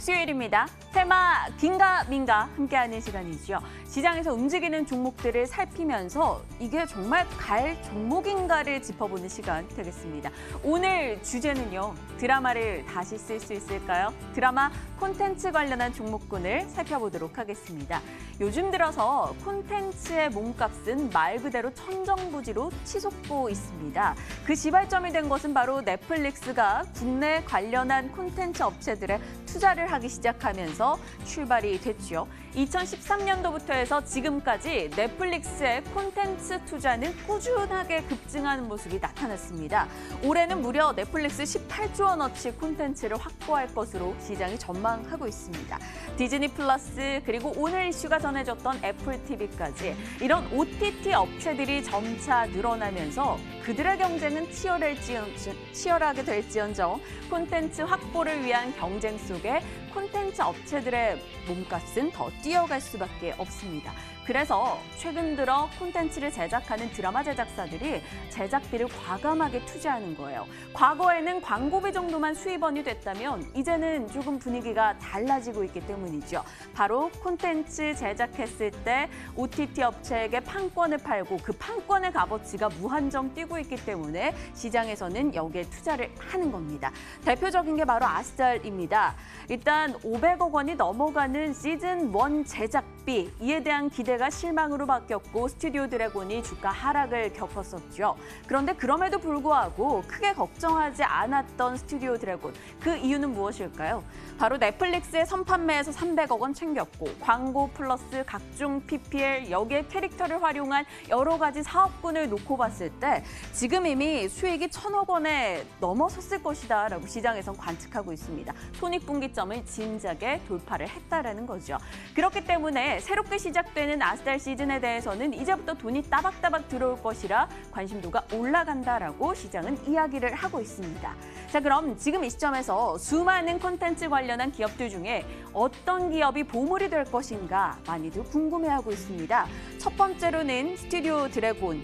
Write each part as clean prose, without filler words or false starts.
수요일입니다. 테마 긴가민가 함께하는 시간이죠. 시장에서 움직이는 종목들을 살피면서 이게 정말 갈 종목인가를 짚어보는 시간 되겠습니다. 오늘 주제는요. 드라마를 다시 쓸 수 있을까요? 드라마 콘텐츠 관련한 종목군을 살펴보도록 하겠습니다. 요즘 들어서 콘텐츠의 몸값은 말 그대로 천정부지로 치솟고 있습니다. 그 시발점이 된 것은 바로 넷플릭스가 국내 관련한 콘텐츠 업체들에 투자를 하기 시작하면서 출발이 됐죠. 2013년도부터 해서 지금까지 넷플릭스의 콘텐츠 투자는 꾸준하게 급증하는 모습이 나타났습니다. 올해는 무려 넷플릭스 18조 원어치 콘텐츠를 확보할 것으로 시장이 전망하고 있습니다. 디즈니 플러스 그리고 오늘 이슈가 전해졌던 애플 TV까지 이런 OTT 업체들이 점차 늘어나면서 그들의 경쟁은 치열하게 될지언정 콘텐츠 확보를 위한 경쟁 속에 콘텐츠 업체들의 몸값은 더 뛰어갈 수밖에 없습니다. 그래서 최근 들어 콘텐츠를 제작하는 드라마 제작사들이 제작비를 과감하게 투자하는 거예요. 과거에는 광고비 정도만 수입원이 됐다면 이제는 조금 분위기가 달라지고 있기 때문이죠. 바로 콘텐츠 제작했을 때 OTT 업체에게 판권을 팔고 그 판권의 값어치가 무한정 뛰고 있기 때문에 시장에서는 여기에 투자를 하는 겁니다. 대표적인 게 바로 아스달입니다. 일단 500억 원이 넘어가는 시즌 1 제작비, 이에 대한 기대가 실망으로 바뀌었고 스튜디오 드래곤이 주가 하락을 겪었었죠. 그런데 그럼에도 불구하고 크게 걱정하지 않았던 스튜디오 드래곤, 그 이유는 무엇일까요? 바로 넷플릭스의 선판매에서 300억 원 챙겼고 광고 플러스 각종 PPL, 여기에 캐릭터를 활용한 여러 가지 사업군을 놓고 봤을 때 지금 이미 수익이 1,000억 원에 넘어섰을 것이다 라고 시장에선 관측하고 있습니다. 손익분기점을 진작에 돌파를 했다라는 거죠. 그렇기 때문에 새롭게 시작되는 아스달 시즌에 대해서는 이제부터 돈이 따박따박 들어올 것이라 관심도가 올라간다라고 시장은 이야기를 하고 있습니다. 자, 그럼 지금 이 시점에서 수많은 콘텐츠 관련한 기업들 중에 어떤 기업이 보물이 될 것인가 많이들 궁금해하고 있습니다. 첫 번째로는 스튜디오 드래곤,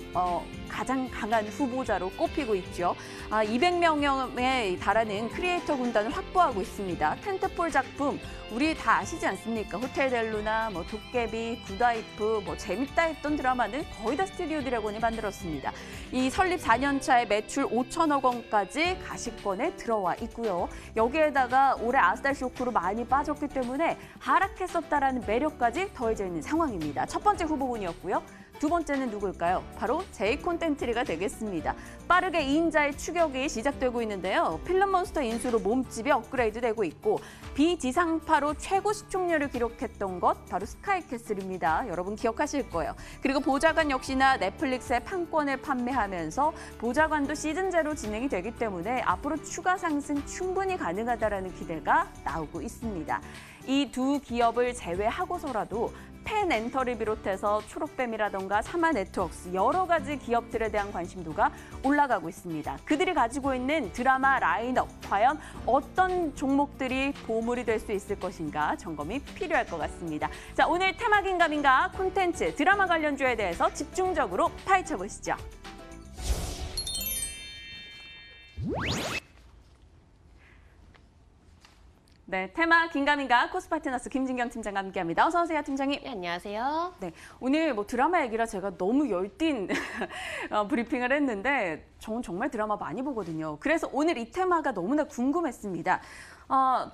가장 강한 후보자로 꼽히고 있죠. 200명에 달하는 크리에이터 군단을 확보하고 있습니다. 텐트폴 작품, 우리 다 아시지 않습니까? 호텔 델루나, 도깨비, 굿와이프, 재밌다 했던 드라마는 거의 다 스튜디오 드래곤이 만들었습니다. 이 설립 4년 차에 매출 5천억 원까지 가시권에 들어와 있고요. 여기에다가 올해 아스달 쇼크로 많이 빠졌기 때문에 하락했었다라는 매력까지 더해져 있는 상황입니다. 첫 번째 후보군이었고요. 두 번째는 누굴까요? 바로 제이콘텐트리가 되겠습니다. 빠르게 2인자의 추격이 시작되고 있는데요. 필름몬스터 인수로 몸집이 업그레이드되고 있고 비지상파로 최고 시청률을 기록했던 것 바로 스카이캐슬입니다. 여러분 기억하실 거예요. 그리고 보좌관 역시나 넷플릭스의 판권을 판매하면서 보좌관도 시즌제로 진행이 되기 때문에 앞으로 추가 상승 충분히 가능하다는 기대가 나오고 있습니다. 이 두 기업을 제외하고서라도 펜엔터를 비롯해서 초록뱀이라던가 사마네트웍스 여러 가지 기업들에 대한 관심도가 올라가고 있습니다. 그들이 가지고 있는 드라마 라인업, 과연 어떤 종목들이 보물이 될 수 있을 것인가 점검이 필요할 것 같습니다. 자, 오늘 테마 긴가민가 콘텐츠 드라마 관련주에 대해서 집중적으로 파헤쳐 보시죠. 네, 테마 긴가민가 코스파트너스 김진경 팀장과 함께합니다. 어서 오세요, 팀장님. 네, 안녕하세요. 네, 오늘 드라마 얘기라 제가 너무 열띤 브리핑을 했는데 저는 정말 드라마 많이 보거든요. 그래서 오늘 이 테마가 너무나 궁금했습니다.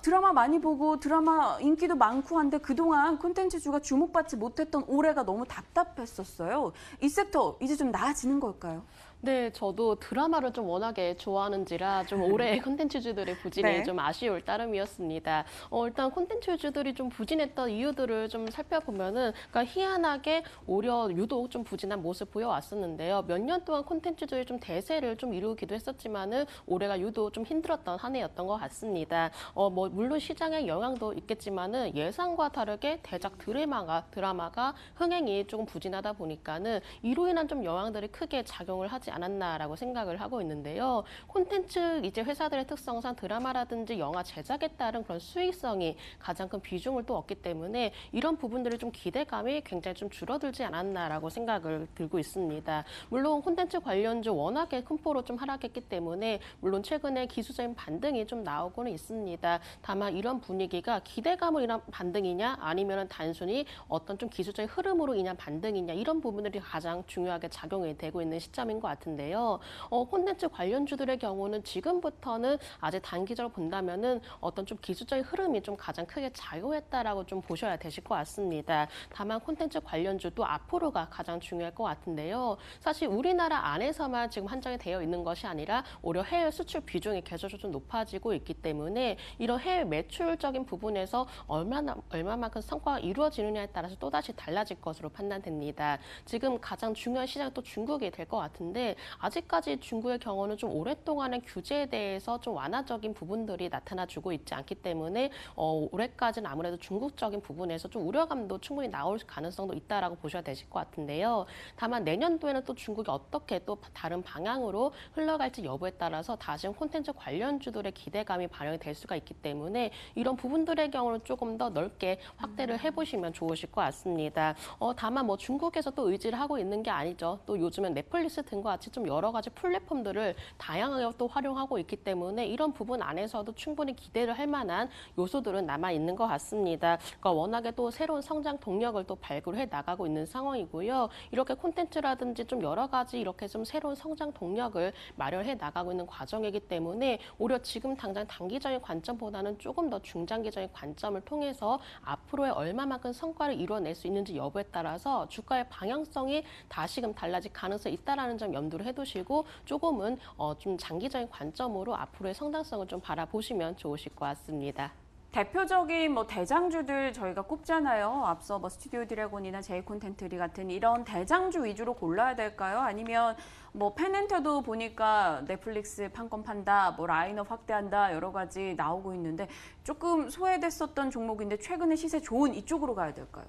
드라마 많이 보고 드라마 인기도 많고 한데 그동안 콘텐츠주가 주목받지 못했던 올해가 너무 답답했었어요. 이 섹터 이제 좀 나아지는 걸까요? 네, 저도 드라마를 좀 워낙에 좋아하는지라 좀 올해 콘텐츠주들의 부진이 네. 좀 아쉬울 따름이었습니다. 일단 콘텐츠주들이 좀 부진했던 이유들을 좀 살펴보면은, 그러니까 희한하게 오히려 유독 좀 부진한 모습 보여왔었는데요. 몇 년 동안 콘텐츠주의 좀 대세를 좀 이루기도 했었지만은 올해가 유독 좀 힘들었던 한 해였던 것 같습니다. 물론 시장의 영향도 있겠지만은 예상과 다르게 대작 드라마가 흥행이 조금 부진하다 보니까는 이로 인한 좀 영향들이 크게 작용을 하지 않았나라고 생각을 하고 있는데요. 콘텐츠 이제 회사들의 특성상 드라마라든지 영화 제작에 따른 그런 수익성이 가장 큰 비중을 또 얻기 때문에 이런 부분들의 좀 기대감이 굉장히 좀 줄어들지 않았나라고 생각을 들고 있습니다. 물론 콘텐츠 관련주 워낙에 큰 폭으로 좀 하락했기 때문에 물론 최근에 기술적인 반등이 좀 나오고는 있습니다. 다만 이런 분위기가 기대감으로 인한 반등이냐 아니면 단순히 어떤 좀 기술적인 흐름으로 인한 반등이냐 이런 부분들이 가장 중요하게 작용이 되고 있는 시점인 것 같은데요. 콘텐츠 관련주들의 경우는 지금부터는 아직 단기적으로 본다면은 어떤 좀 기술적인 흐름이 좀 가장 크게 작용했다라고 좀 보셔야 되실 것 같습니다. 다만 콘텐츠 관련주도 앞으로가 가장 중요할 것 같은데요. 사실 우리나라 안에서만 지금 한정이 되어 있는 것이 아니라 오히려 해외 수출 비중이 계속적으로 좀 높아지고 있기 때문에 이런 해외 매출적인 부분에서 얼마만큼 성과가 이루어지느냐에 따라서 또다시 달라질 것으로 판단됩니다. 지금 가장 중요한 시장이 또 중국이 될 것 같은데 아직까지 중국의 경우는 좀 오랫동안의 규제에 대해서 좀 완화적인 부분들이 나타나주고 있지 않기 때문에 올해까지는 아무래도 중국적인 부분에서 좀 우려감도 충분히 나올 가능성도 있다라고 보셔야 되실 것 같은데요. 다만 내년도에는 또 중국이 어떻게 또 다른 방향으로 흘러갈지 여부에 따라서 다시 콘텐츠 관련주들의 기대감이 반영이 될 수가 있기 때문에 이런 부분들의 경우는 조금 더 넓게 확대를 해보시면 좋으실 것 같습니다. 다만 뭐 중국에서 또 의지를 하고 있는 게 아니죠. 또 요즘은 넷플릭스 등과 같이 좀 여러 가지 플랫폼들을 다양하게 또 활용하고 있기 때문에 이런 부분 안에서도 충분히 기대를 할 만한 요소들은 남아 있는 것 같습니다. 그러니까 워낙에 또 새로운 성장 동력을 또 발굴해 나가고 있는 상황이고요. 이렇게 콘텐츠라든지 좀 여러 가지 이렇게 좀 새로운 성장 동력을 마련해 나가고 있는 과정이기 때문에 오히려 지금 당장 단기적인 관점보다는 조금 더 중장기적인 관점을 통해서 앞으로의 얼마만큼 성과를 이뤄낼 수 있는지 여부에 따라서 주가의 방향성이 다시금 달라질 가능성이 있다는 점 염두를 해두시고 조금은 좀 장기적인 관점으로 앞으로의 성장성을 좀 바라보시면 좋으실 것 같습니다. 대표적인 뭐 대장주들 저희가 꼽잖아요. 앞서 뭐 스튜디오 드래곤이나 제이 콘텐츠리 같은 이런 대장주 위주로 골라야 될까요? 아니면 뭐 펜앤터도 보니까 넷플릭스 판권 판다, 뭐 라인업 확대한다 여러 가지 나오고 있는데 조금 소외됐었던 종목인데 최근에 시세 좋은 이쪽으로 가야 될까요?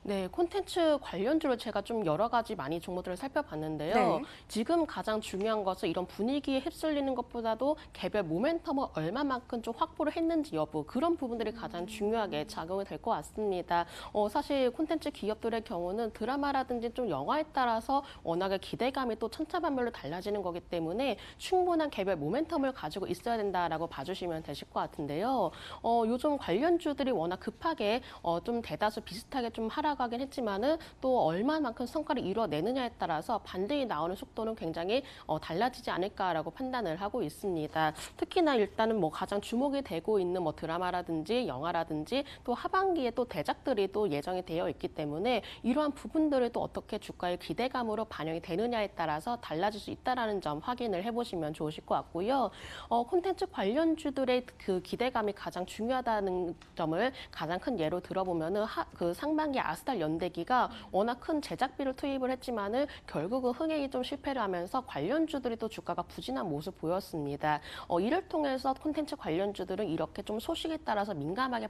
네, 콘텐츠 관련주로 제가 좀 여러 가지 많이 종목들을 살펴봤는데요. 네. 지금 가장 중요한 것은 이런 분위기에 휩쓸리는 것보다도 개별 모멘텀을 얼마만큼 좀 확보를 했는지 여부 그런 부분들이 가장 중요하게 작용이 될 것 같습니다. 사실 콘텐츠 기업들의 경우는 드라마라든지 좀 영화에 따라서 워낙에 기대감이 또 천차만별로 달라지는 거기 때문에 충분한 개별 모멘텀을 가지고 있어야 된다라고 봐주시면 되실 것 같은데요. 요즘 관련주들이 워낙 급하게 좀 대다수 비슷하게 좀 하락하긴 했지만은 또 얼마만큼 성과를 이뤄내느냐에 따라서 반등이 나오는 속도는 굉장히 달라지지 않을까라고 판단을 하고 있습니다. 특히나 일단은 뭐 가장 주목이 되고 있는 뭐 드라마라든지 영화라든지 또 하반기에 또 대작들이 또 예정이 되어 있기 때문에 이러한 부분들을 또 어떻게 주가의 기대감으로 반영이 되느냐에 따라서 달라질 수 있다라는 점 확인을 해보시면 좋으실 것 같고요. 콘텐츠 관련주들의 그 기대감이 가장 중요하다는 점을 가장 큰 예로 들어보면은 그 상반기 아스달 연대기가 워낙 큰 제작비를 투입을 했지만은 결국은 흥행이 좀 실패를 하면서 관련주들이 또 주가가 부진한 모습 보였습니다. 이를 통해서 콘텐츠 관련주들은 이렇게 좀 소식에 따라서 민감하게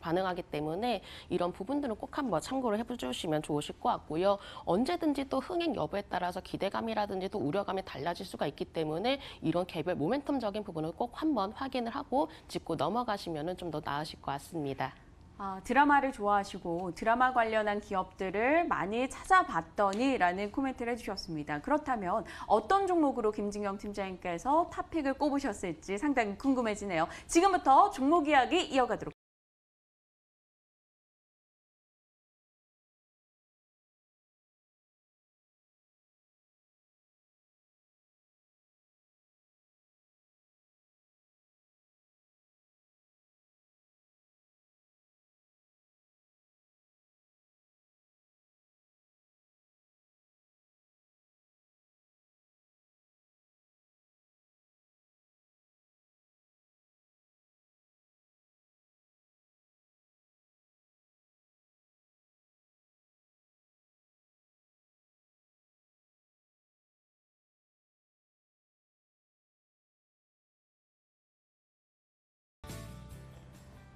반응하기 때문에 이런 부분들은 꼭 한번 참고를 해주시면 좋으실 것 같고요. 언제든지 또 흥행 여부에 따라서 기대감이라든지 또 우려감이 달라질 수가 있기 때문에 이런 개별 모멘텀적인 부분을 꼭 한번 확인을 하고 짚고 넘어가시면 좀 더 나으실 것 같습니다. 드라마를 좋아하시고 드라마 관련한 기업들을 많이 찾아봤더니 라는 코멘트를 해주셨습니다. 그렇다면 어떤 종목으로 김진경 팀장님께서 탑픽을 꼽으셨을지 상당히 궁금해지네요. 지금부터 종목 이야기 이어가도록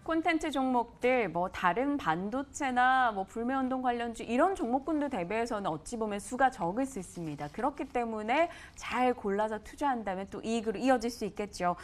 콘텐츠 종목들, 뭐 다른 반도체나 뭐 불매운동 관련주 이런 종목군들 대비해서는 어찌 보면 수가 적을 수 있습니다. 그렇기 때문에 잘 골라서 투자한다면 또 이익으로 이어질 수 있겠죠.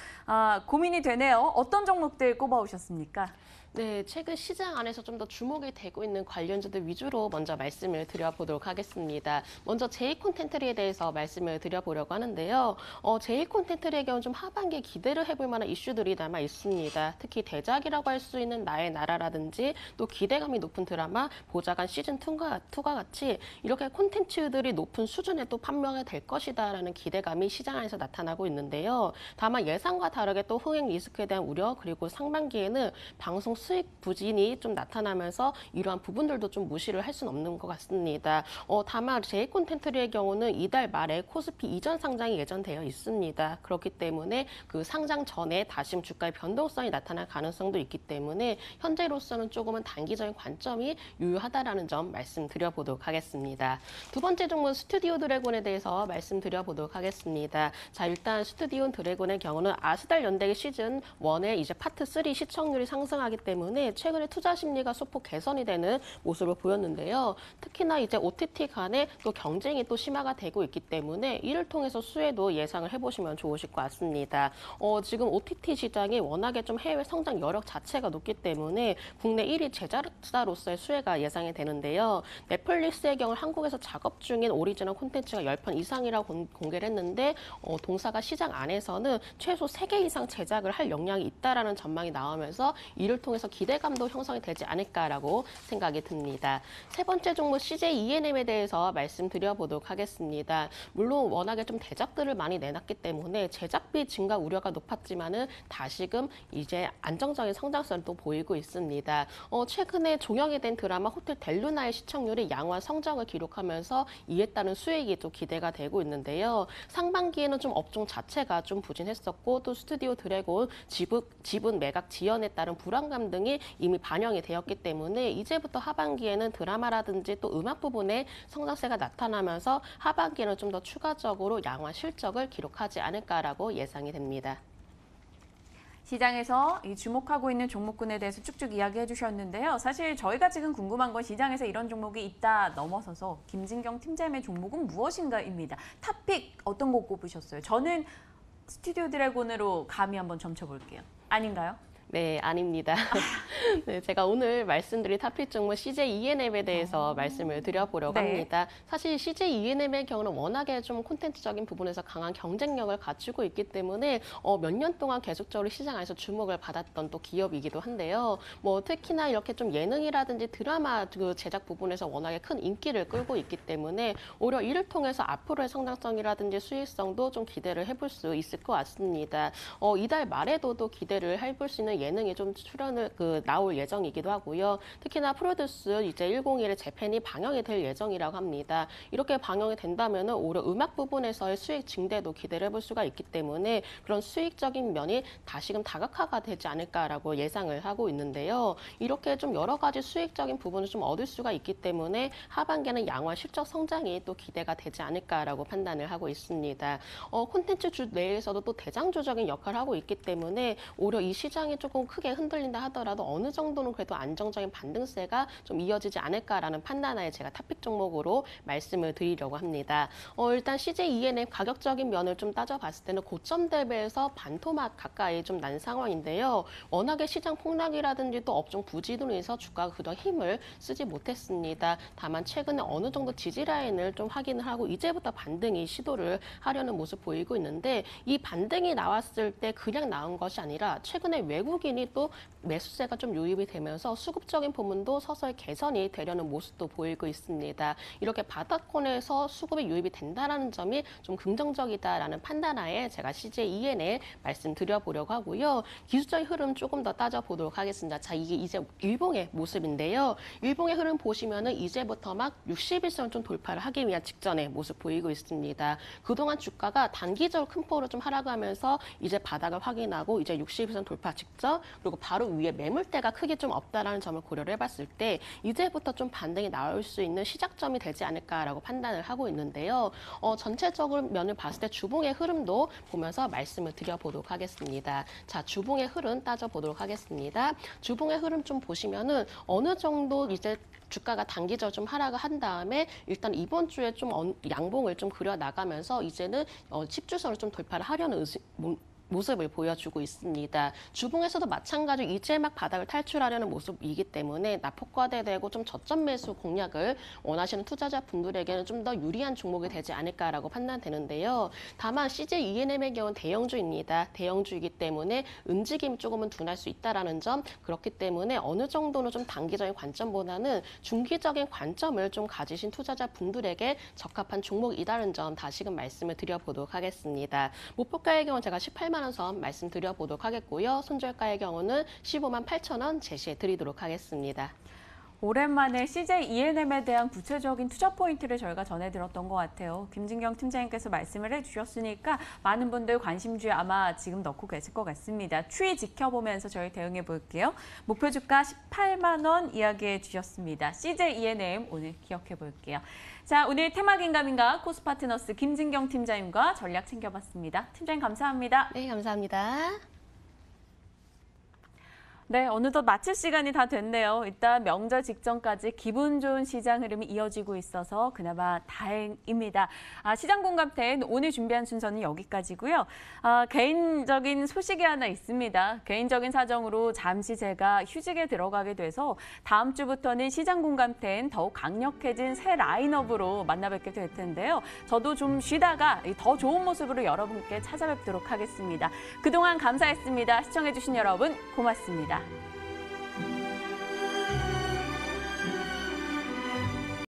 고민이 되네요. 어떤 종목들 꼽아오셨습니까? 네, 최근 시장 안에서 좀 더 주목이 되고 있는 관련주들 위주로 먼저 말씀을 드려보도록 하겠습니다. 먼저 제이콘텐트리에 대해서 말씀을 드려보려고 하는데요. 제이콘텐트리의 경우 좀 하반기에 기대를 해볼 만한 이슈들이 남아 있습니다. 특히 대작이라고 할 수 있는 나의 나라라든지 또 기대감이 높은 드라마 보좌관 시즌2가 같이 이렇게 콘텐츠들이 높은 수준에 또 판매가 될 것이다라는 기대감이 시장 안에서 나타나고 있는데요. 다만 예상과 다르게 또 흥행 리스크에 대한 우려 그리고 상반기에는 방송 수익 부진이 좀 나타나면서 이러한 부분들도 좀 무시를 할 수는 없는 것 같습니다. 다만 제이콘텐트리의 경우는 이달 말에 코스피 이전 상장이 예정되어 있습니다. 그렇기 때문에 그 상장 전에 다시 주가의 변동성이 나타날 가능성도 있기 때문에 현재로서는 조금은 단기적인 관점이 유효하다라는 점 말씀드려보도록 하겠습니다. 두 번째 종목 스튜디오 드래곤에 대해서 말씀드려보도록 하겠습니다. 자, 일단 스튜디오 드래곤의 경우는 아스달 연대기 시즌 1의 이제 파트 3 시청률이 상승하기 때문에 최근에 투자 심리가 소폭 개선이 되는 모습을 보였는데요. 특히나 이제 OTT 간에 또 경쟁이 또 심화가 되고 있기 때문에 이를 통해서 수혜도 예상을 해보시면 좋으실 것 같습니다. 지금 OTT 시장이 워낙에 좀 해외 성장 여력 자체가 높기 때문에 국내 1위 제작사로서의 수혜가 예상이 되는데요. 넷플릭스의 경우 한국에서 작업 중인 오리지널 콘텐츠가 10편 이상이라고 공개를 했는데 동사가 시장 안에서는 최소 3개 이상 제작을 할 역량이 있다라는 전망이 나오면서 이를 통해서 기대감도 형성이 되지 않을까라고 생각이 듭니다. 세 번째 종목 CJ ENM에 대해서 말씀드려보도록 하겠습니다. 물론 워낙에 좀 대작들을 많이 내놨기 때문에 제작비 증가 우려가 높았지만은 다시금 이제 안정적인 성장성을 또 보이고 있습니다. 최근에 종영이 된 드라마 호텔 델루나의 시청률이 양호한 성장을 기록하면서 이에 따른 수익이 또 기대가 되고 있는데요. 상반기에는 좀 업종 자체가 좀 부진했었고 또 스튜디오 드래곤 지분 매각 지연에 따른 불안감 등이 이미 반영이 되었기 때문에 이제부터 하반기에는 드라마라든지 또 음악 부분에 성장세가 나타나면서 하반기에는 좀 더 추가적으로 양호한 실적을 기록하지 않을까라고 예상이 됩니다. 시장에서 이 주목하고 있는 종목군에 대해서 쭉쭉 이야기해 주셨는데요. 사실 저희가 지금 궁금한 건 시장에서 이런 종목이 있다 넘어서서 김진경 팀장의 종목은 무엇인가입니다. 탑픽 어떤 거 꼽으셨어요? 저는 스튜디오 드래곤으로 감히 한번 점쳐볼게요. 아닌가요? 네, 아닙니다. 네, 제가 오늘 말씀드린 탑픽 종목 CJ ENM에 대해서 말씀을 드려보려고 합니다. 사실 CJ ENM의 경우는 워낙에 좀 콘텐츠적인 부분에서 강한 경쟁력을 갖추고 있기 때문에 몇 년 동안 계속적으로 시장 안에서 주목을 받았던 또 기업이기도 한데요. 뭐 특히나 이렇게 좀 예능이라든지 드라마 그 제작 부분에서 워낙에 큰 인기를 끌고 있기 때문에 오히려 이를 통해서 앞으로의 성장성이라든지 수익성도 좀 기대를 해볼 수 있을 것 같습니다. 이달 말에도 또 기대를 해볼 수 있는 예능에 좀 출연을 나올 예정이기도 하고요. 특히나 프로듀스 이제 101의 재팬이 방영이 될 예정이라고 합니다. 이렇게 방영이 된다면은 오히려 음악 부분에서의 수익 증대도 기대를 해볼 수가 있기 때문에 그런 수익적인 면이 다시금 다각화가 되지 않을까라고 예상을 하고 있는데요. 이렇게 좀 여러 가지 수익적인 부분을 좀 얻을 수가 있기 때문에 하반기에는 양호한 실적 성장이 또 기대가 되지 않을까라고 판단을 하고 있습니다. 콘텐츠 주 내에서도 또 대장주적인 역할을 하고 있기 때문에 오히려 이 시장이 조금 크게 흔들린다 하더라도 어느 정도는 그래도 안정적인 반등세가 좀 이어지지 않을까라는 판단하에 제가 탑픽 종목으로 말씀을 드리려고 합니다. 일단 CJ ENM 가격적인 면을 좀 따져봤을 때는 고점 대비해서 반토막 가까이 좀 난 상황인데요. 워낙에 시장 폭락이라든지 또 업종 부진으로 인해서 주가가 그동안 힘을 쓰지 못했습니다. 다만 최근에 어느 정도 지지 라인을 좀 확인을 하고 이제부터 반등이 시도를 하려는 모습 보이고 있는데 이 반등이 나왔을 때 그냥 나온 것이 아니라 최근에 외국인이 또 매수세가 좀 유입이 되면서 수급적인 부분도 서서히 개선이 되려는 모습도 보이고 있습니다. 이렇게 바닥권에서 수급이 유입이 된다는 점이 좀 긍정적이다라는 판단하에 제가 CJ EN에 말씀드려보려고 하고요. 기술적인 흐름 조금 더 따져보도록 하겠습니다. 자, 이게 이제 일봉의 모습인데요. 일봉의 흐름 보시면은 이제부터 막 60일선 좀 돌파를 하기 위한 직전의 모습 보이고 있습니다. 그동안 주가가 단기적으로 큰 폭으로 좀 하락하면서 이제 바닥을 확인하고 이제 60일선 돌파 직전 가능성, 그리고 바로 위에 매물대가 크게 좀 없다라는 점을 고려를 해봤을 때 이제부터 좀 반등이 나올 수 있는 시작점이 되지 않을까라고 판단을 하고 있는데요. 전체적인 면을 봤을 때 주봉의 흐름도 보면서 말씀을 드려보도록 하겠습니다. 자, 주봉의 흐름 따져보도록 하겠습니다. 주봉의 흐름 좀 보시면은 어느 정도 이제 주가가 단기적으로 좀 하락을 한 다음에 일단 이번 주에 좀 양봉을 좀 그려 나가면서 이제는 10주선을 좀 돌파를 하려는 모습을 보여주고 있습니다. 주봉에서도 마찬가지로 이제 막 바닥을 탈출하려는 모습이기 때문에 낙폭과대되고 좀 저점 매수 공략을 원하시는 투자자분들에게는 좀 더 유리한 종목이 되지 않을까라고 판단되는데요. 다만 CJ ENM의 경우는 대형주입니다. 대형주이기 때문에 움직임이 조금은 둔할 수 있다라는 점, 그렇기 때문에 어느 정도는 좀 단기적인 관점보다는 중기적인 관점을 좀 가지신 투자자분들에게 적합한 종목이라는 점 다시금 말씀을 드려보도록 하겠습니다. 목표가의 경우는 제가 18만 원 선 말씀드려보도록 하겠고요. 손절가의 경우는 15만 8천 원 제시해 드리도록 하겠습니다. 오랜만에 CJ ENM에 대한 구체적인 투자 포인트를 저희가 전해드렸던 것 같아요. 김진경 팀장님께서 말씀을 해주셨으니까 많은 분들 관심주에 아마 지금 넣고 계실 것 같습니다. 추이 지켜보면서 저희 대응해 볼게요. 목표 주가 18만 원 이야기해 주셨습니다. CJ ENM 오늘 기억해 볼게요. 자, 오늘 테마긴가민가 코스파트너스 김진경 팀장님과 전략 챙겨봤습니다. 팀장님 감사합니다. 네, 감사합니다. 네, 어느덧 마칠 시간이 다 됐네요. 일단 명절 직전까지 기분 좋은 시장 흐름이 이어지고 있어서 그나마 다행입니다. 시장 공감대는 오늘 준비한 순서는 여기까지고요. 개인적인 소식이 하나 있습니다. 개인적인 사정으로 잠시 제가 휴직에 들어가게 돼서 다음 주부터는 시장 공감대는 더욱 강력해진 새 라인업으로 만나뵙게 될 텐데요. 저도 좀 쉬다가 더 좋은 모습으로 여러분께 찾아뵙도록 하겠습니다. 그동안 감사했습니다. 시청해주신 여러분 고맙습니다.